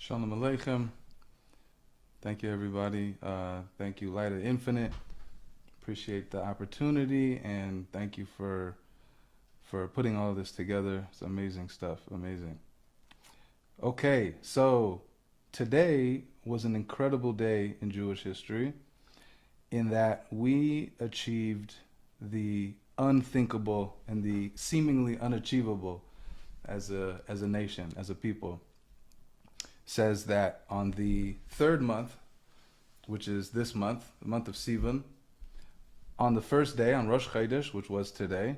Shalom Aleichem. Thank you, everybody. Thank you, Light of Infinite. Appreciate the opportunity, and thank you for putting all of this together. It's amazing stuff. Amazing. Okay, so today was an incredible day in Jewish history in that we achieved the unthinkable and the seemingly unachievable as a nation, as a people. Says that on the third month, which is this month, the month of Sivan, on the first day, on Rosh Chodesh, which was today,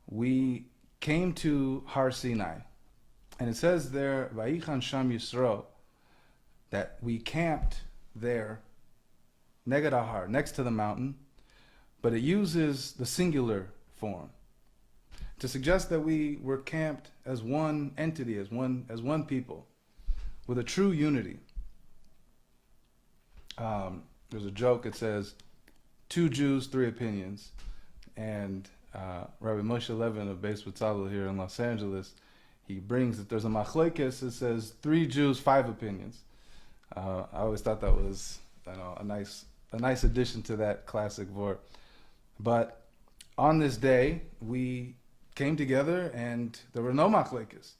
we came to Har Sinai. And it says there, Vayichan Sham Yisro, that we camped there, Neged Ahar, next to the mountain, but it uses the singular form to suggest that we were camped as one entity, as one people, with a true unity. There's a joke, it says, 2 Jews, 3 opinions. And Rabbi Moshe Levin of Beis B'Tzalel here in Los Angeles, he brings that there's a machlekes that says 3 Jews, 5 opinions. I always thought that was a nice addition to that classic vort. But on this day, we came together and there were no machlekes.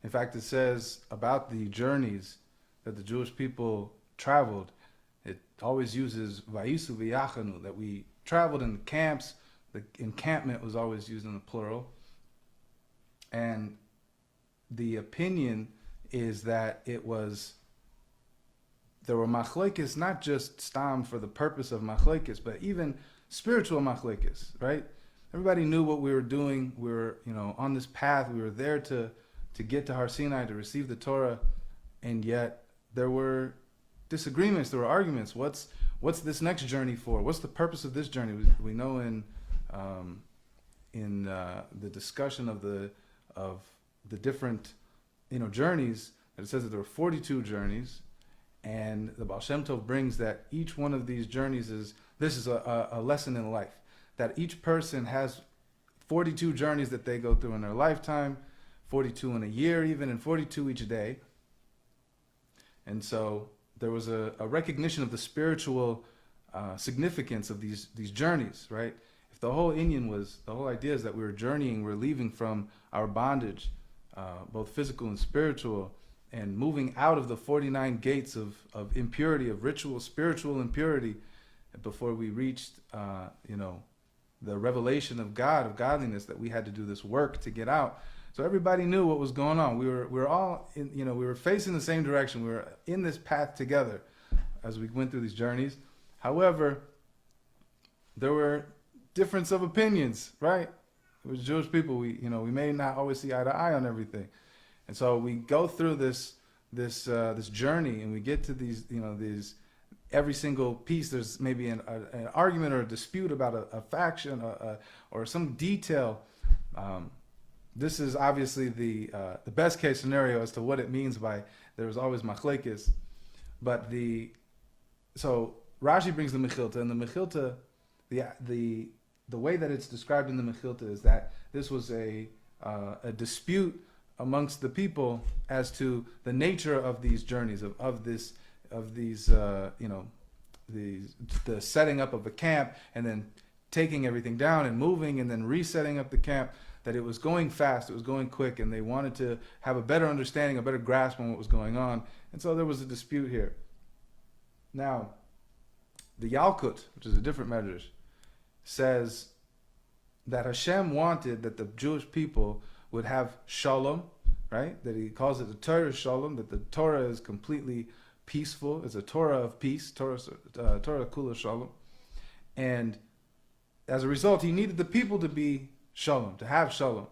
In fact, it says about the journeys that the Jewish people traveled, it always uses vayisu v'yachanu, that we traveled in the camps. The encampment was always used in the plural. And the opinion is that there were machlekes, not just stam for the purpose of machlekes, but even spiritual machlekes, right? Everybody knew what we were doing. We were, on this path. We were there to get to Har Sinai, to receive the Torah, and yet there were disagreements, there were arguments. What's this next journey for? What's the purpose of this journey? We know in the discussion of the different journeys, that it says that there were 42 journeys, and the Baal Shem Tov brings that each one of these journeys is a lesson in life, that each person has 42 journeys that they go through in their lifetime, 42 in a year even, and 42 each day. And so there was a recognition of the spiritual significance of these journeys, right? If the whole idea is that we were journeying, we're leaving from our bondage, both physical and spiritual, and moving out of the 49 gates of impurity, of ritual, spiritual impurity, before we reached, the revelation of God, of godliness, that we had to do this work to get out. So everybody knew what was going on. We were all we were facing the same direction. We were in this path together as we went through these journeys. However, there were difference of opinions, right? It was Jewish people. We may not always see eye to eye on everything, and so we go through this journey, and we get to these every single piece. There's maybe an argument or a dispute about a faction or some detail. This is obviously the best case scenario as to what it means by there was always machlekes. But so Rashi brings the Mechilta, and the Mechilta, the way that it's described in the Mechilta is that this was a dispute amongst the people as to the nature of these journeys, the setting up of a camp, and then taking everything down and moving, and then resetting up the camp. That it was going fast, it was going quick, and they wanted to have a better understanding, a better grasp on what was going on. And so there was a dispute here. Now, the Yalkut, which is a different medrash, says that Hashem wanted that the Jewish people would have shalom, right? That he calls it the Torah shalom, that the Torah is completely peaceful. It's a Torah of peace, Torah kula shalom. And as a result, he needed the people to be shalom, to have shalom.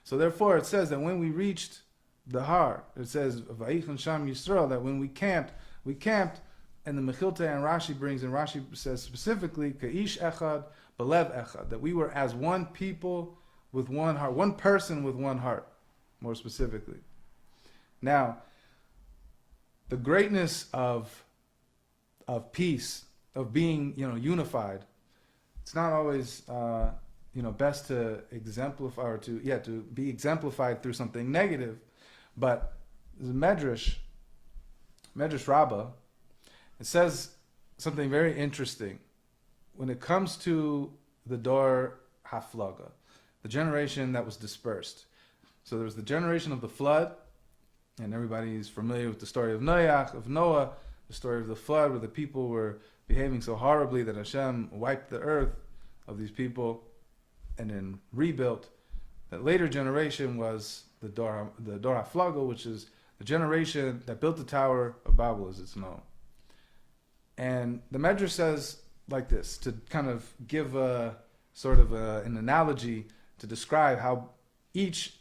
So therefore it says that when we reached the Har, it says Vayichan Sham Yisrael, that when we camped, and the Mechilta and Rashi brings, and Rashi says specifically Ka'ish Echad, Belev Echad, that we were as one people with one heart, one person with one heart, more specifically. Now, the greatness of peace, of being unified, it's not always best to exemplify or to be exemplified through something negative. But the Medrash Medrash Rabbah, it says something very interesting when it comes to the Dor Haflaga, the generation that was dispersed. So there was the generation of the flood, and everybody is familiar with the story of Noah, the story of the flood, where the people were behaving so horribly that Hashem wiped the earth of these people and then rebuilt. That later generation was the Dor Haflaga, which is the generation that built the Tower of Babel, as it's known. And the Medrash says like this, to kind of give a sort of an analogy to describe how each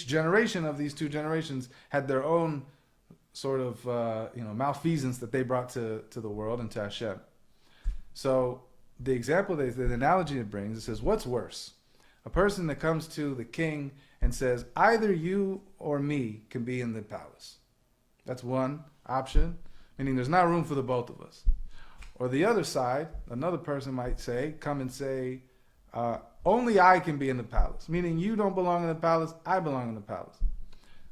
generation of these two generations had their own sort of malfeasance that they brought to the world and to Hashem. So the example, the analogy it brings, it says, what's worse? A person that comes to the king and says, either you or me can be in the palace. That's one option, meaning there's not room for the both of us. Or the other side, another person might come and say, only I can be in the palace, meaning you don't belong in the palace, I belong in the palace.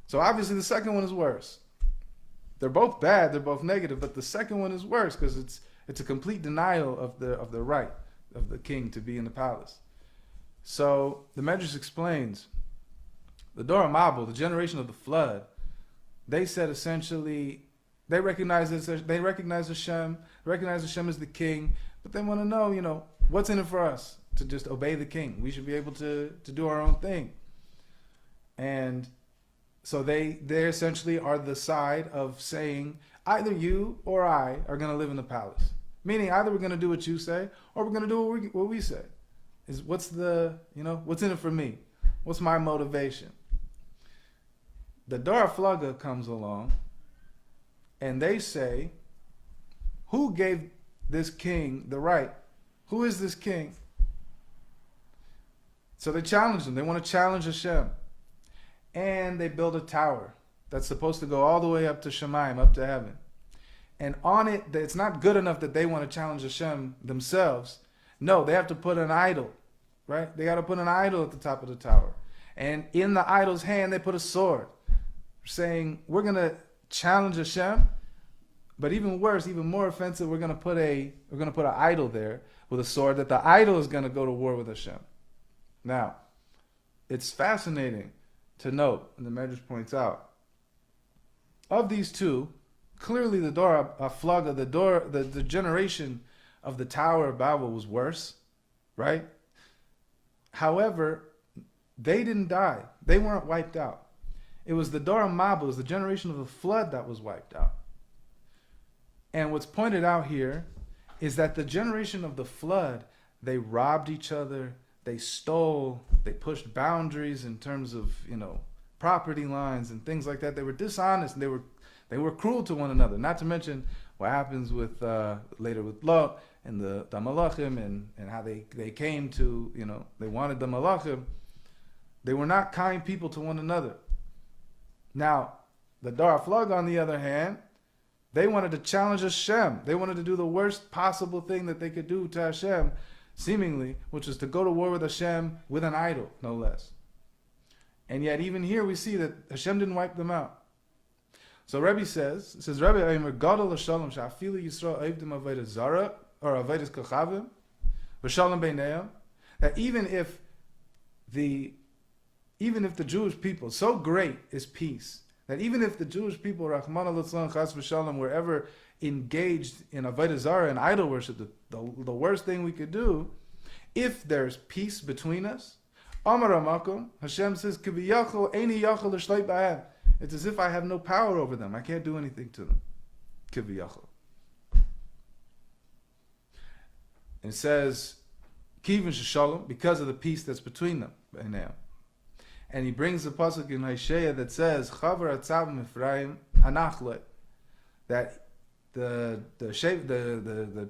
So obviously the second one is worse. They're both bad, they're both negative, but the second one is worse because it's a complete denial of the right of the king to be in the palace. So the Medrash explains, the Dor HaMabul, the generation of the flood, they said essentially, they recognize Hashem, they recognize Hashem as the king, but they want to know, what's in it for us to just obey the king. We should be able to do our own thing. And so they essentially are the side of saying, either you or I are going to live in the palace. Meaning either we're going to do what you say, or we're going to do what we say. What's in it for me? What's my motivation? The Dor HaFlaga comes along, and they say, who gave this king the right? Who is this king? So they challenge him. They want to challenge Hashem. And they build a tower that's supposed to go all the way up to Shemaim, up to heaven. And on it, it's not good enough that they want to challenge Hashem themselves. No, they have to put an idol, right? They got to put an idol at the top of the tower. And in the idol's hand, they put a sword, saying, we're going to challenge Hashem, but even worse, even more offensive, we're going to put an idol there with a sword that the idol is going to go to war with Hashem. Now, it's fascinating to note, and the Medrash points out, of these two, clearly the Dor HaFlaga, the generation of the Tower of Babel was worse, right? However, they didn't die. They weren't wiped out. It was the Dor HaMabul, it was the generation of the flood that was wiped out. And what's pointed out here is that the generation of the flood, they robbed each other, they stole, they pushed boundaries in terms of, property lines and things like that. They were dishonest and they were cruel to one another. Not to mention what happens with later with Lot and the Malachim and how they came to, they wanted the Malachim. They were not kind people to one another. Now, the Dor HaFlaga, on the other hand, they wanted to challenge Hashem. They wanted to do the worst possible thing that they could do to Hashem, seemingly, which is to go to war with Hashem with an idol, no less. And yet, even here, we see that Hashem didn't wipe them out. So Rebbe says, Rebbe Eimer, Gadol Shalom, Sha'afilu Yisrael Oivdim Avodah Zara, or Avodas Kochavim, V'Shalom Beineim, that even if the Jewish people, so great is peace, that even if the Jewish people, Rachmana Litzlan Chas V'Shalom, were ever engaged in Avodah Zara and idol worship, the worst thing we could do, if there's peace between us, Amar Amakom, Hashem says, Kiviyachol Eini Yachol L'Shleit B'Hem. It's as if I have no power over them. I can't do anything to them. Kiviyachol. And it says, Kivin Shalom, because of the peace that's between them. And he brings the pasuk in Hosea that says, Chavar Atzav Ephraim Hanachle, that the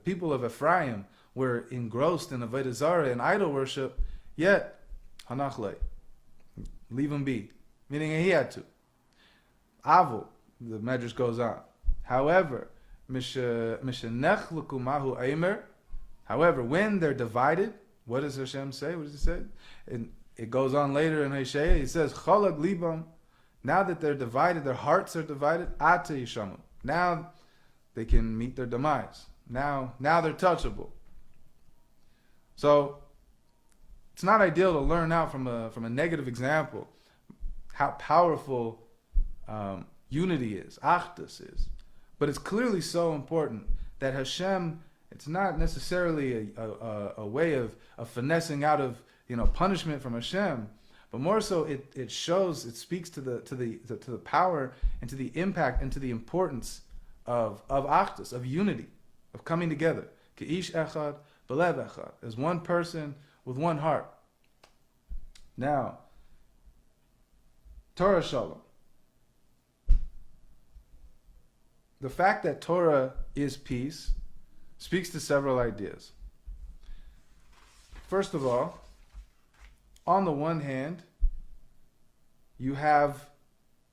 people of Ephraim were engrossed in Avodah Zarah and idol worship, yet Hanachle, leave him be, meaning he had to. Avul, the Medrash goes on. However, however, when they're divided, what does Hashem say? What does he say? And it goes on later in Hosea. He says, Cholag libam. Now that they're divided, their hearts are divided. Ate yishamu. Now they can meet their demise. Now they're touchable. So it's not ideal to learn out from a negative example how powerful unity is, achdus is. But it's clearly so important that Hashem, it's not necessarily a way of finessing out of punishment from Hashem, but more so it shows, it speaks to the power and to the impact and to the importance of achdus, of unity, of coming together. Ke'ish echad, belev echad, as one person with one heart. Now, Torah Shalom. The fact that Torah is peace speaks to several ideas. First of all, on the one hand, you have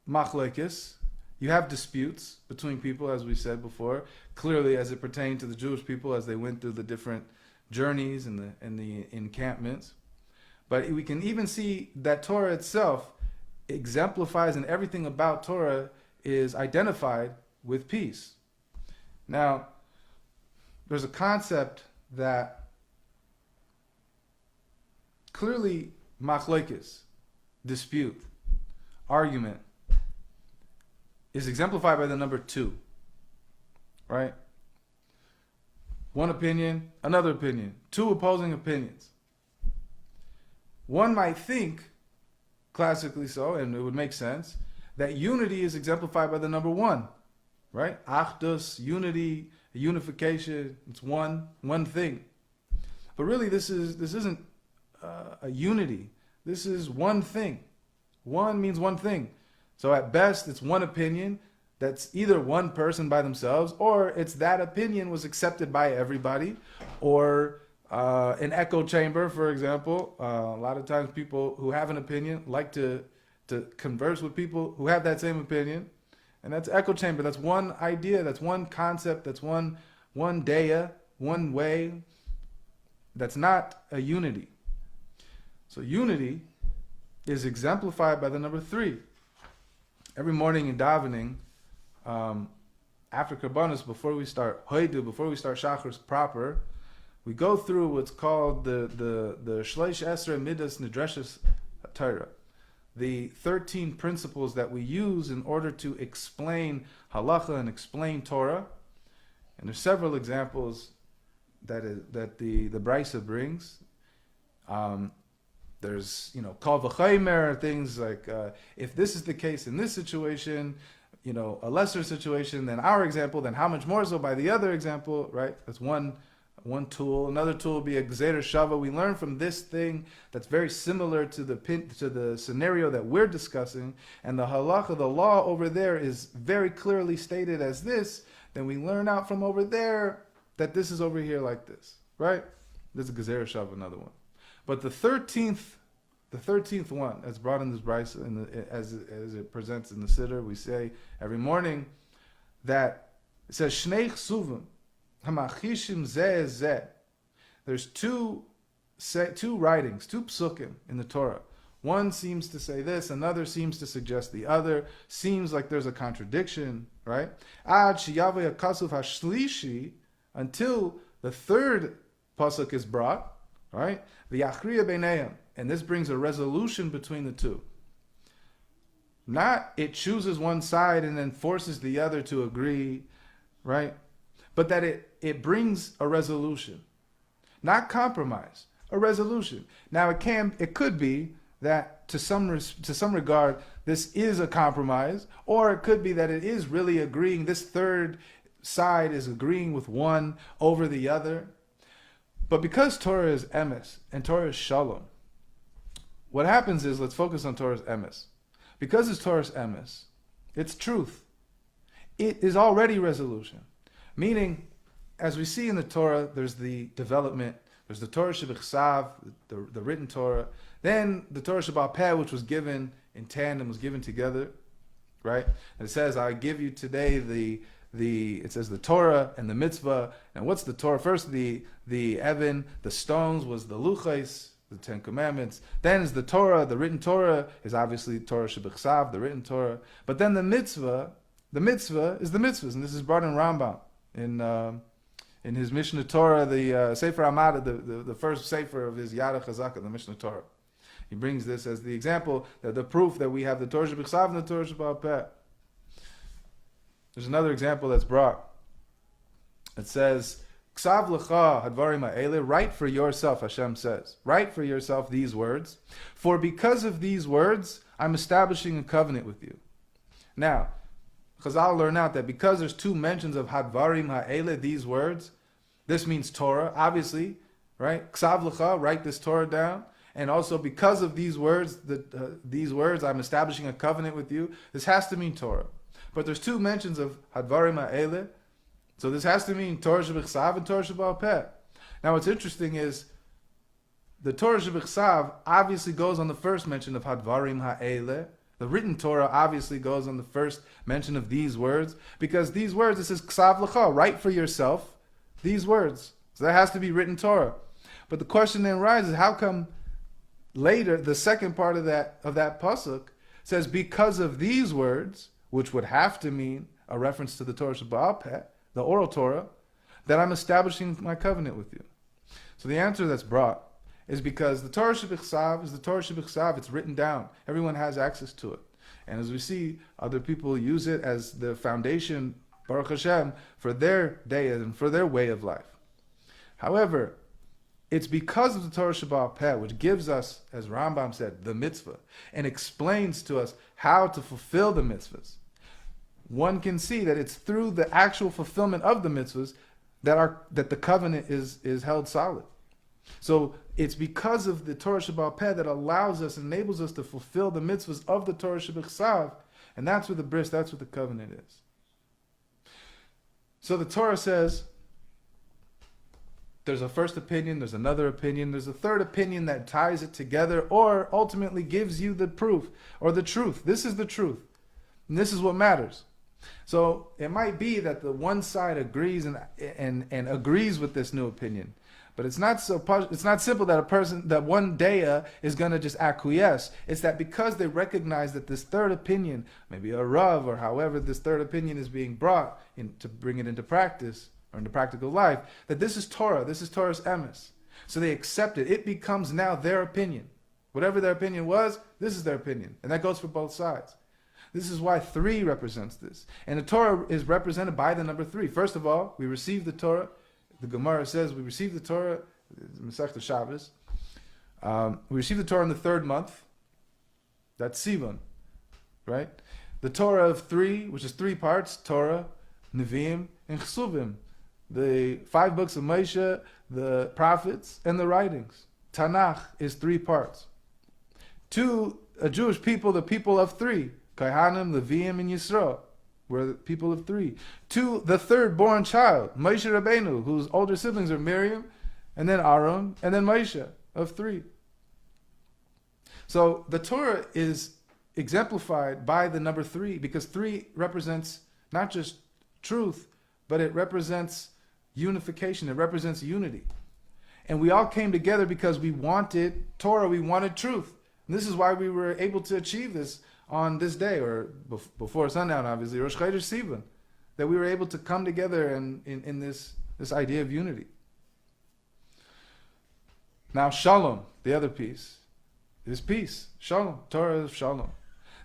machlekes, you have disputes between people, as we said before, clearly as it pertained to the Jewish people as they went through the different journeys and the encampments. But we can even see that Torah itself exemplifies, and everything about Torah is identified with peace. Now, there's a concept that clearly machlekes, dispute, argument, is exemplified by the number 2. Right? One opinion, another opinion, 2 opposing opinions. One might think, classically so, and it would make sense, that unity is exemplified by the number 1. Right? Achdus, unity, unification, it's one thing. But really this isn't a unity. This is one thing. One means one thing. So at best it's one opinion that's either one person by themselves, or it's that opinion was accepted by everybody, or an echo chamber, for example. A lot of times people who have an opinion like to converse with people who have that same opinion. And that's echo chamber. That's one idea. That's one concept. That's one daya, one way. That's not a unity. So unity is exemplified by the number 3. Every morning in davening, after Karbanos, before we start Hoidu, before we start Shachris proper, we go through what's called the Shleish Esrei Midas Nidreshes Torah. The 13 principles that we use in order to explain halacha and explain Torah. And there's several examples that the Brisa brings. There's, kol v'chaymer, things like, if this is the case in this situation, a lesser situation than our example, then how much more so by the other example, right? That's one tool. Another tool would be a Gzeira Shava. We learn from this thing that's very similar to the scenario that we're discussing, and the halacha, the law over there is very clearly stated as this. Then we learn out from over there that this is over here like this, right? There's a Gzeira Shava, another one. But the 13th one, as brought in this brisa, as it presents in the Siddur, we say every morning that it says Shnei Chsuvim Hamachishim Zeh Zeh. There's two writings, 2 psukim in the Torah. One seems to say this, another seems to suggest the other. Seems like there's a contradiction, right? Ad sheyaveh hakasuv hashlishi, until the 3rd pasuk is brought, right? V'yachriya beineim, and this brings a resolution between the 2. Not it chooses one side and then forces the other to agree, right? But that it brings a resolution, not compromise, a resolution. Now it could be that to some regard this is a compromise, or it could be that it is really agreeing. This 3rd side is agreeing with one over the other. But because Torah is emes and Torah is shalom, what happens is, let's focus on Torah's emes. Because it's Torah's emes, it's truth. It is already resolution. Meaning, as we see in the Torah, there's the development, there's the Torah Shebichsav, the written Torah, then the Torah Shebal Peh, which was given in tandem, was given together, right? And it says, I give you today it says the Torah and the mitzvah. And what's the Torah? First, the Evan, the stones was the Luchais, the 10 Commandments. Then is the Torah, the written Torah is obviously Torah Shebichsav, the written Torah. But then the mitzvah the mitzvah is the mitzvahs, and this is brought in Rambam in his Mishnah Torah, the Sefer Amada, the first Sefer of his Yada Chazaka, the Mishnah Torah. He brings this as the example, that the proof that we have the Torah Shebechsav and the Torah Sheba'al Peh. There's another example that's brought. It says, Ksav lecha hadvarim ha'ele, write for yourself, Hashem says. Write for yourself these words. For because of these words, I'm establishing a covenant with you. Now, Chazal learn out that because there's two mentions of hadvarim ha'ele, these words, this means Torah, obviously, right? Ksav lecha, write this Torah down. And also because of these words, I'm establishing a covenant with you. This has to mean Torah. But there's two mentions of hadvarim ha'ele, so this has to mean Torah Shebechsav and Torah Sheba'al Peh. Now what's interesting is the Torah Shebechsav obviously goes on the first mention of Hadvarim Ha'ele. The written Torah obviously goes on the first mention of these words, because these words, it says Ksav Lecha, write for yourself these words. So that has to be written Torah. But the question then arises, how come later the second part of that pasuk says because of these words, which would have to mean a reference to the Torah Sheba'al Peh, the oral Torah, that I'm establishing my covenant with you. So the answer that's brought is because the Torah Shebechsav is the Torah Shebechsav. It's written down. Everyone has access to it. And as we see, other people use it as the foundation, Baruch Hashem, for their day and for their way of life. However, it's because of the Torah Sheba'al Peh, which gives us, as Rambam said, the mitzvah, and explains to us how to fulfill the mitzvahs. One can see that it's through the actual fulfillment of the mitzvahs that the covenant is held solid. So it's because of the Torah Sheba'al Peh that allows us, enables us to fulfill the mitzvahs of the Torah Shebechsav, and that's where the bris, that's what the covenant is. So the Torah says, there's a first opinion, there's another opinion, there's a third opinion that ties it together, or ultimately gives you the proof, or the truth. This is the truth, and this is what matters. So it might be that the one side agrees and agrees with this new opinion, but it's not simple that one daya is going to just acquiesce. It's that because they recognize that this third opinion, maybe a rav or however this third opinion is being brought in to bring it into practice or into practical life, that this is Torah, this is Torah's emes. So they accept it. It becomes now their opinion. Whatever their opinion was, this is their opinion, and that goes for both sides. This is why 3 represents this. And the Torah is represented by the number 3. First of all, we receive the Torah. The Gemara says we receive the Torah, Masechta Shabbos. We receive the Torah in the 3rd month. That's Sivan, right? The Torah of 3, which is 3 parts, Torah, Nevi'im, and Chesuvim. The 5 books of Moshe, the prophets, and the writings. Tanakh is 3 parts. To a Jewish people, the people of 3. Kohanim, Leviim, and Yisro were the people of 3. To the 3rd born child, Moshe Rabbeinu, whose older siblings are Miriam, and then Aaron, and then Moshe of 3. So the Torah is exemplified by the number 3, because 3 represents not just truth, but it represents unification. It represents unity. And we all came together because we wanted Torah, we wanted truth. And this is why we were able to achieve this on this day, or before sundown, obviously, Rosh Chodesh Sivan, that we were able to come together in this idea of unity. Now, Shalom, the other piece, is peace. Shalom, Torah of Shalom.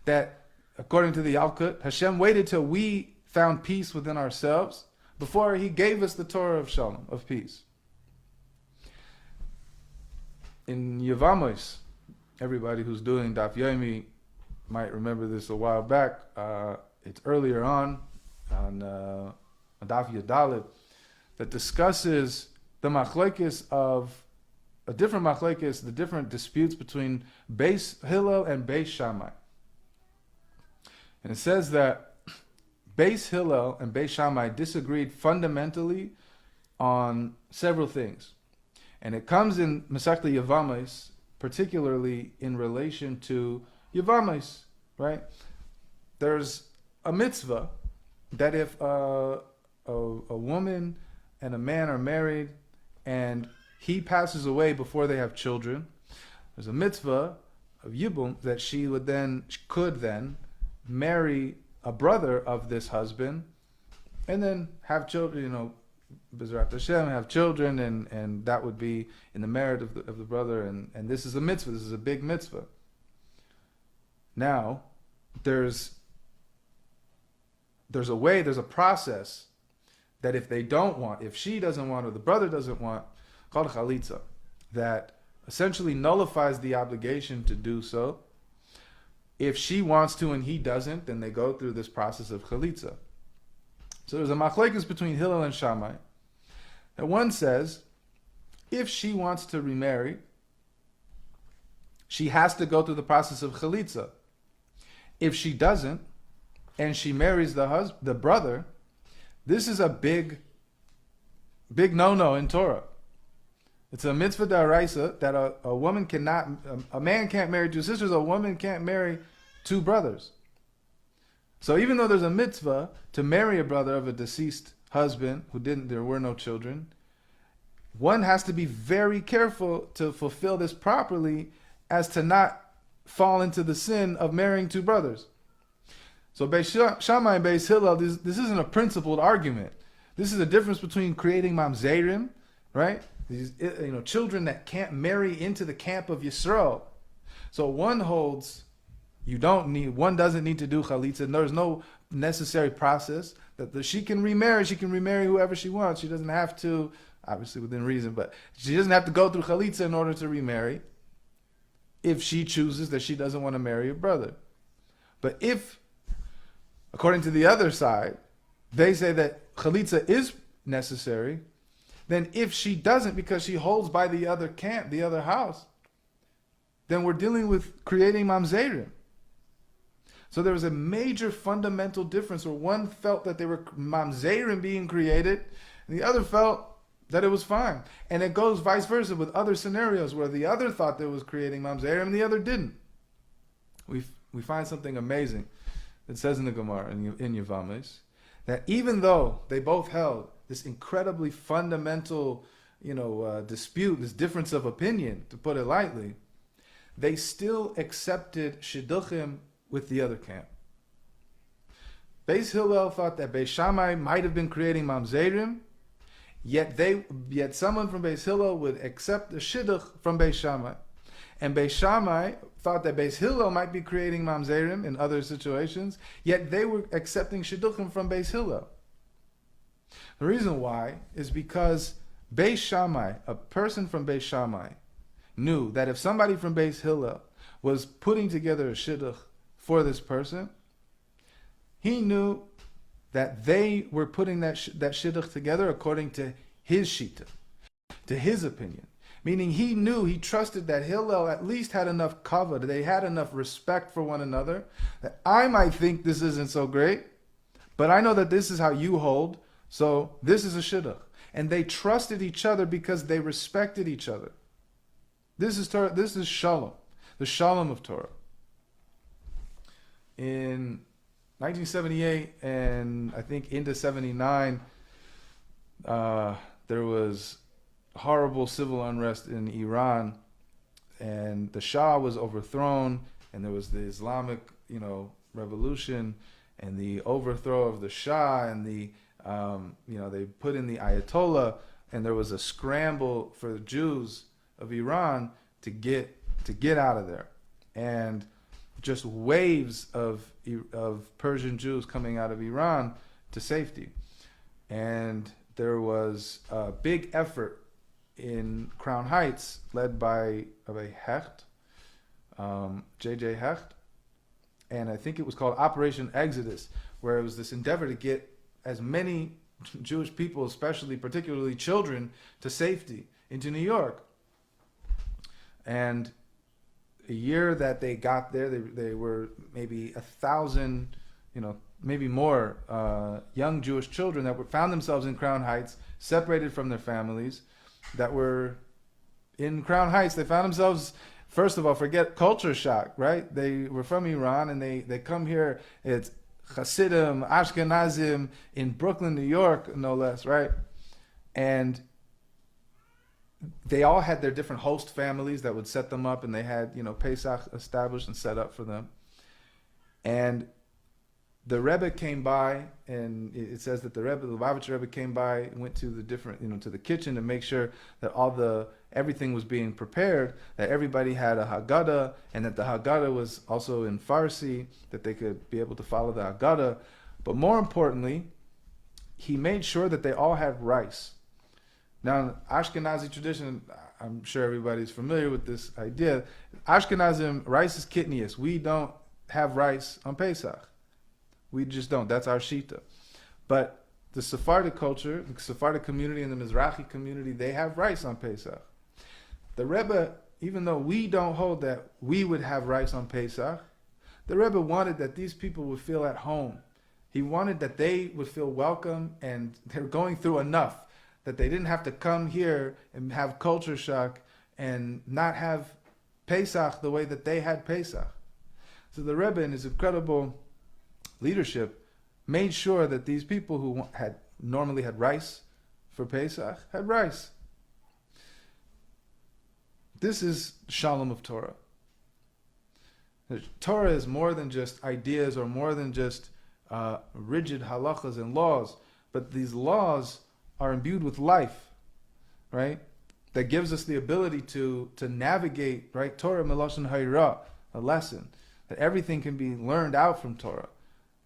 That, according to the Yalkut, Hashem waited till we found peace within ourselves before He gave us the Torah of Shalom, of peace. In Yevamos, everybody who's doing Daf Yomi might remember this a while back. It's earlier on Daf Yadalit, that discusses the machlekes of a different machlekes, the different disputes between Beis Hillel and Beis Shammai. And it says that Beis Hillel and Beis Shammai disagreed fundamentally on several things. And it comes in Masechta Yevamos, particularly in relation to Yevamos, right? There's a mitzvah that if a woman and a man are married and he passes away before they have children, there's a mitzvah of Yibum that she could then marry a brother of this husband, and then have children, B'ezrat Hashem, have children, and that would be in the merit of the brother, and this is a mitzvah, this is a big mitzvah. Now, there's a process that if she doesn't want, or the brother doesn't want, called chalitza, that essentially nullifies the obligation to do so. If she wants to and he doesn't, then they go through this process of chalitza. So there's a machlekes between Hillel and Shammai. And one says, if she wants to remarry, she has to go through the process of chalitza. If she doesn't, and she marries the brother, this is a big no-no in Torah. It's a mitzvah d'oraisa that a woman cannot, a man can't marry two sisters, a woman can't marry two brothers. So even though there's a mitzvah to marry a brother of a deceased husband there were no children, one has to be very careful to fulfill this properly as to not fall into the sin of marrying two brothers. So Beis Shammai and Beis Hillel, this isn't a principled argument. This is a difference between creating mamzerim, right? These children that can't marry into the camp of Yisrael. So one holds one doesn't need to do chalitza, and there's no necessary process that she can remarry whoever she wants. She doesn't have to, obviously within reason, but she doesn't have to go through chalitza in order to remarry if she chooses that she doesn't want to marry a brother. But if, according to the other side, they say that chalitza is necessary, then if she doesn't, because she holds by the other camp, the other house, then we're dealing with creating mamzerim. So there was a major fundamental difference where one felt that they were mamzerim being created, and the other felt that it was fine. And it goes vice versa with other scenarios where the other thought that it was creating mamzerim and the other didn't. We find something amazing. It says in the Gemara, in Yevamos, that even though they both held this incredibly fundamental, dispute, this difference of opinion, to put it lightly, they still accepted shidduchim with the other camp. Beis Hillel thought that Beis Shammai might have been creating mamzerim, yet someone from Beis Hillel would accept the shidduch from Beis Shammai. And Beis Shammai thought that Beis Hillel might be creating mamzerim in other situations, yet they were accepting shidduchim from Beis Hillel. The reason why is because Beis Shammai, a person from Beis Shammai, knew that if somebody from Beis Hillel was putting together a shidduch for this person, he knew that they were putting that shidduch together according to his shita, to his opinion. Meaning he trusted that Hillel at least had enough kavod, they had enough respect for one another, that I might think this isn't so great, but I know that this is how you hold, so this is a shidduch. And they trusted each other because they respected each other. This is Torah, this is Shalom, the Shalom of Torah. In 1978 and I think into 79, there was horrible civil unrest in Iran, and the Shah was overthrown, and there was the Islamic, revolution, and the overthrow of the Shah, and they put in the Ayatollah, and there was a scramble for the Jews of Iran to get out of there, and just waves of Persian Jews coming out of Iran to safety, and there was a big effort in Crown Heights, led by Hecht, J.J. Hecht, and I think it was called Operation Exodus, where it was this endeavor to get as many Jewish people, particularly children, to safety into New York. And a year that they got there, they were maybe 1,000, maybe more young Jewish children that found themselves in Crown Heights, separated from their families, that were in Crown Heights. They found themselves, first of all, forget culture shock, right? They were from Iran, and they come here. It's Hasidim, Ashkenazim in Brooklyn, New York, no less, right? And they all had their different host families that would set them up, and they had, Pesach established and set up for them. And the Rebbe came by, and it says that the Lubavitcher Rebbe came by, went to the different, to the kitchen to make sure that everything was being prepared, that everybody had a Haggadah, and that the Haggadah was also in Farsi, that they could be able to follow the Haggadah. But more importantly, he made sure that they all had rice. Now, in Ashkenazi tradition, I'm sure everybody's familiar with this idea. Ashkenazim, rice is kitnius. We don't have rice on Pesach. We just don't. That's our shita. But the Sephardic culture, the Sephardic community and the Mizrahi community, they have rice on Pesach. The Rebbe, even though we don't hold that we would have rice on Pesach, the Rebbe wanted that these people would feel at home. He wanted that they would feel welcome and they're going through enough, that they didn't have to come here and have culture shock and not have Pesach the way that they had Pesach. So the Rebbe, in his incredible leadership, made sure that these people who had normally had rice for Pesach had rice. This is Shalom of Torah. Torah is more than just ideas or more than just rigid halachas and laws, but these laws are imbued with life, right? That gives us the ability to navigate, right? Torah meloshen hayra, a lesson that everything can be learned out from Torah.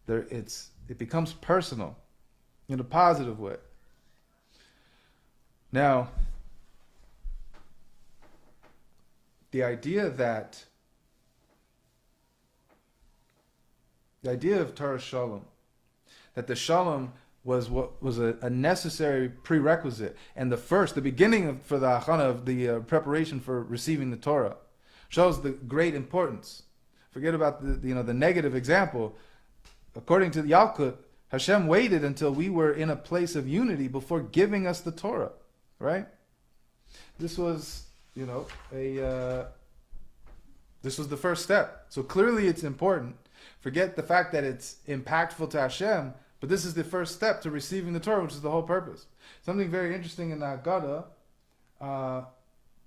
It becomes personal in a positive way. Now, the idea of Torah Shalom, that the Shalom was what was a necessary prerequisite and the beginning for the achana of the preparation for receiving the Torah, shows the great importance. Forget about the negative example. According to the Yalkut, Hashem waited until we were in a place of unity before giving us the Torah, right? This was, this was the first step. So clearly it's important. Forget the fact that it's impactful to Hashem, but this is the first step to receiving the Torah, which is the whole purpose. Something very interesting in the Haggadah.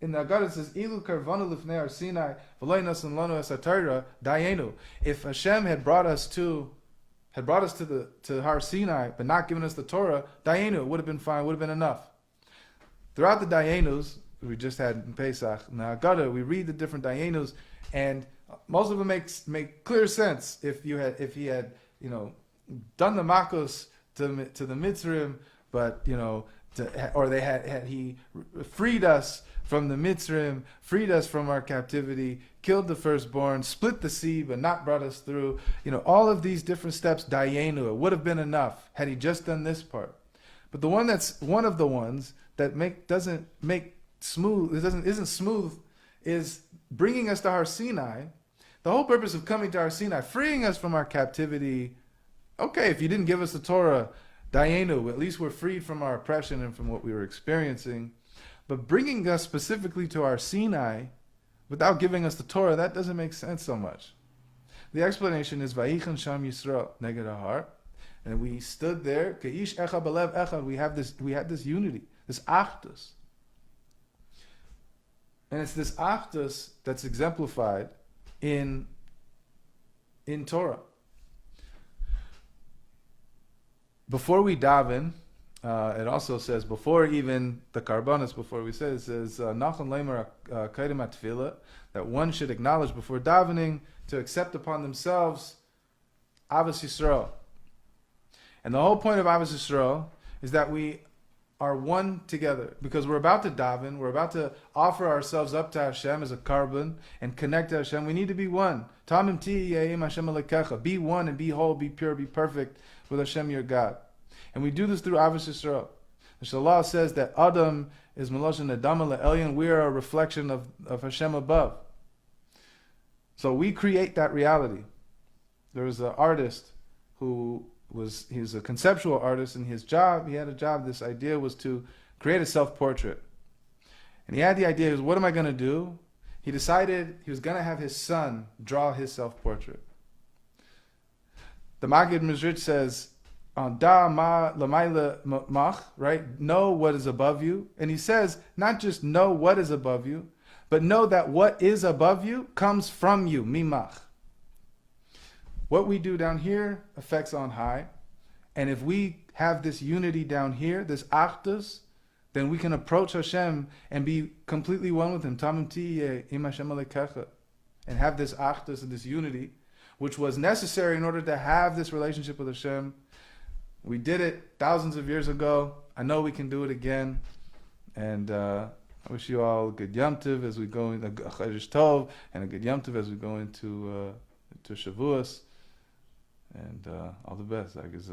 In the Haggadah it says, "Ilu karvanu lifnei Har Sinai, v'lo nasan lanu es haTorah, dayenu." If Hashem had brought us to Har Sinai, but not given us the Torah, dayenu, it would have been fine, would have been enough. Throughout the dayenus, we just had in Pesach, in the Haggadah, we read the different dayenus, and most of them make clear sense. If he had done the makos to the Mitzrim, but he freed us from the Mitzrim, freed us from our captivity, killed the firstborn, split the sea, but not brought us through. All of these different steps, dayenu, it would have been enough had he just done this part. But the one that's one of the ones that isn't smooth, is bringing us to Har Sinai. The whole purpose of coming to Har Sinai, freeing us from our captivity. Okay, if you didn't give us the Torah, dayenu, at least we're freed from our oppression and from what we were experiencing. But bringing us specifically to Har Sinai, without giving us the Torah, that doesn't make sense so much. The explanation is Vayichan Sham Yisrael neged Har, and we stood there. Keish echad belev echad. We had this unity, this achdus, and it's this achdus that's exemplified in Torah. Before we daven, it also says, before even the karbanos, before we say, it says, Nachon leimer kaidem atfila, that one should acknowledge before davening to accept upon themselves Avos Yisrael. And the whole point of Avos Yisrael is that we are one together, because we're about to daven, we're about to offer ourselves up to Hashem as a carbon and connect to Hashem. We need to be one. Tamim ti yayim Hashem alekecha. Be one and be whole, be pure, be perfect with Hashem your God. And we do this through Avos Yisrael. The Shalah says that Adam is Meloshen Adama Le'elyon. We are a reflection of Hashem above. So we create that reality. There was an artist he was a conceptual artist, and he had a job, this idea was to create a self-portrait. And he had the idea, what am I going to do? He decided he was going to have his son draw his self-portrait. The Maggid Mizrich says, Da ma lamayla mach, right? Know what is above you. And he says, not just know what is above you, but know that what is above you comes from you, mimach. what we do down here affects on high. And if we have this unity down here, this achdus, then we can approach Hashem and be completely one with Him. Tamim tiyeh im Hashem alekecha. And have this achdus and this unity, which was necessary in order to have this relationship with Hashem. We did it thousands of years ago. I know we can do it again. And I wish you all a good Yom Tov as we go into Chodesh Tov, and a good Yom Tov as we go into Shavuos. And all the best. I guess.